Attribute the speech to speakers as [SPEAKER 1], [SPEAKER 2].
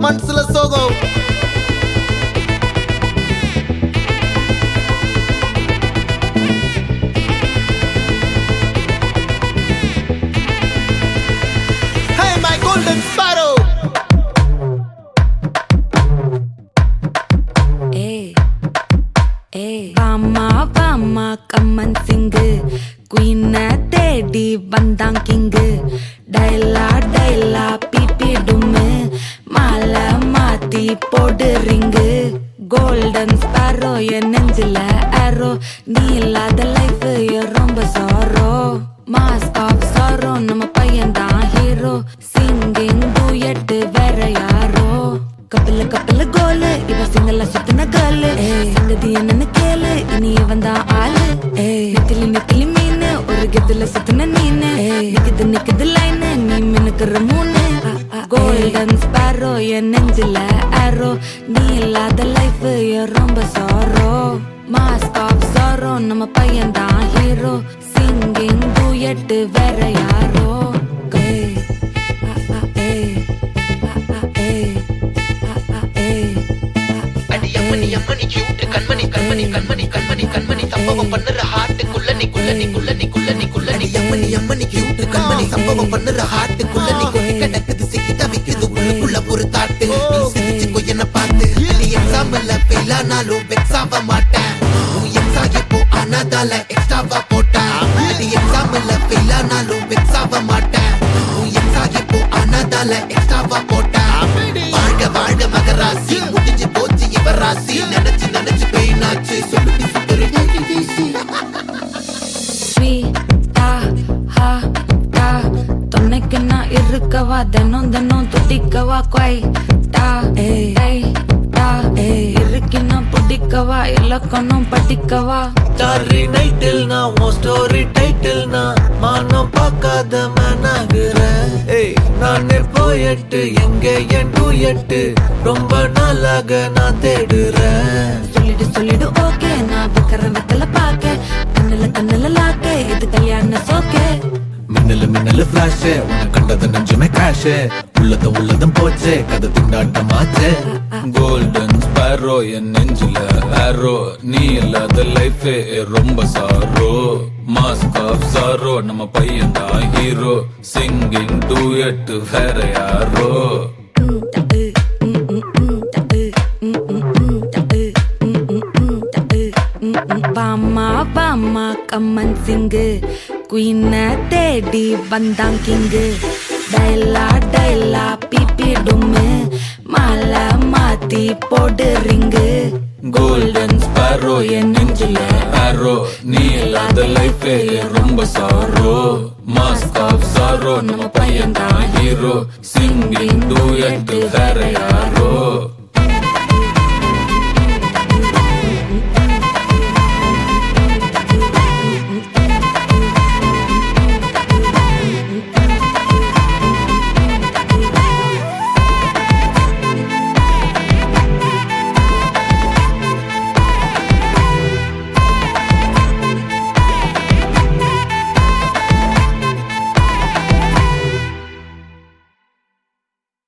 [SPEAKER 1] மனசுல சோகம். Hey my golden sparrow.
[SPEAKER 2] வாமா வாமா கம்மன் சிங்கு குயின தேடி வந்தான் கிங்கு டைலா டைலா பிபி டும்மு மாலை மாத்தி போடு ரிங்கு கோல்டன் ஸ்பாரோ என் நெஞ்சில ஆரோ நீ இல்லாத லைஃப் ரொம்ப சாரோ மாஸ்க் ஆஃப் சாரோ நம்ம பையன் தான் ஹீரோ சிங்கிங் டூயட் வேற யாரோ கப்பல கப்பல கோலு இவ சிங்கல்ல சுத்தின கேளு சங்கதி என்னன்னு கேளு இனி வந்தா ஆளு நெத்திலி நெத்திலி மீனு ஒரு கெத்துல சுத்தின நீனு நிக்குது நிக்குது லைனு நீ மினுக்குற மூணு கோல்டன் ஸ்பாரோ என் நெஞ்சில ஆரோ நீ இல்லாத லைஃப் ரொம்ப சாரோ மாஸ்க் ஆஃப் சாரோ நம்ம பையன் தான் ஹீரோ சிங்கிங் டூயட் வேற யாரோ
[SPEAKER 3] அம்மனி கியூட் கண்மணி கண்மணி கண்மணி கண்மணி கண்மணி சம்பவம் பண்ணுற ஹார்ட்டுக்குள்ள நீ குள்ள நீ குள்ள நீ குள்ள நீ குள்ள நீ அம்மனி கியூட் கண்மணி சம்பவம் பண்ணுற ஹார்ட்டுக்குள்ள நீ கொட்டி கிடக்குது சிக்கி தவிக்குது உள்ளுக்குள்ள ஒரு தாட்டு நீ சிரிச்சுக்கோ என்ன பார்த்து நீ எக்ஸாம்ல ஃபெயில் ஆனாலும் வெக்ஸ் ஆக மாட்டேன் உன் எக்ஸா இப்போ ஆனதால எக்ஸ்ட்ராவா போட்டேன் நீ எக்ஸாம்ல ஃபெயில் ஆனாலும் வெக்ஸ் ஆக மாட்டேன் உன் எக்ஸா இப்போ ஆனதால எக்ஸ்ட்ராவா போட்டேன் வாழ்க வாழ்க மகராசி முடிஞ்சு போச்சு இவராசி நினைச்சு நினைச்சு பெயினாச்சு சொல்லுடி சுத்தரி
[SPEAKER 2] ஸ்வீட்டா ஹா டா துணைக்கு நான் இருக்கவா தினம் தினம் துடிக்கவா குவைட்டா டா இருக்கினா பிடிக்கவா இலக்கணம் படிக்கவா
[SPEAKER 4] ஸ்டாரி நைட்டில் நான் உன் ஸ்டோரி டைட்டில் நான் மானம் பார்க்காத மனாகிறேன் நானே போயிட்டு எங்க என் டூயட்டு ரொம்ப நாளாக நான் தேடுறேன்
[SPEAKER 2] சொல்லிடு ஓகே நான் வைக்கிற வெத்தல பாக்க கண்ணுல லாக்க இது கல்யாண சோக்கே
[SPEAKER 4] மின்னலு மின்னலு ஃபிளாஷ் உன்னை கண்டது நெஞ்சுமே கிராஷ் உள்ளதும் போச்சே கதை திண்டாட்டமாச்சே கோல்டன் ஸ்பாரோ என் நெஞ்சில ஆரோ நீ இல்லாத லைஃப் ரொம்ப சாரோ மாஸ்க் ஆஃப் சாரோ நம்ம பையன் தான் ஹீரோ சிங்கிங் டூயட் வேற யாரோ
[SPEAKER 2] வாமா வாமா கம்மன் சிங்கு குயின தேடி வந்தான் கிங்கு டைலா டைலா பிபி டும்மு மாலை மாத்தி போடு ரிங்கு
[SPEAKER 4] கோல்டன் ஸ்பாரோ என் நெஞ்சில ஆரோ நீ இல்லாத லைஃப் ரொம்ப சாரோ மாஸ்க் ஆஃப் சாரோ நம்ம பையன் தான் ஹீரோ சிங்கிங் டூயட் வேற யாரோ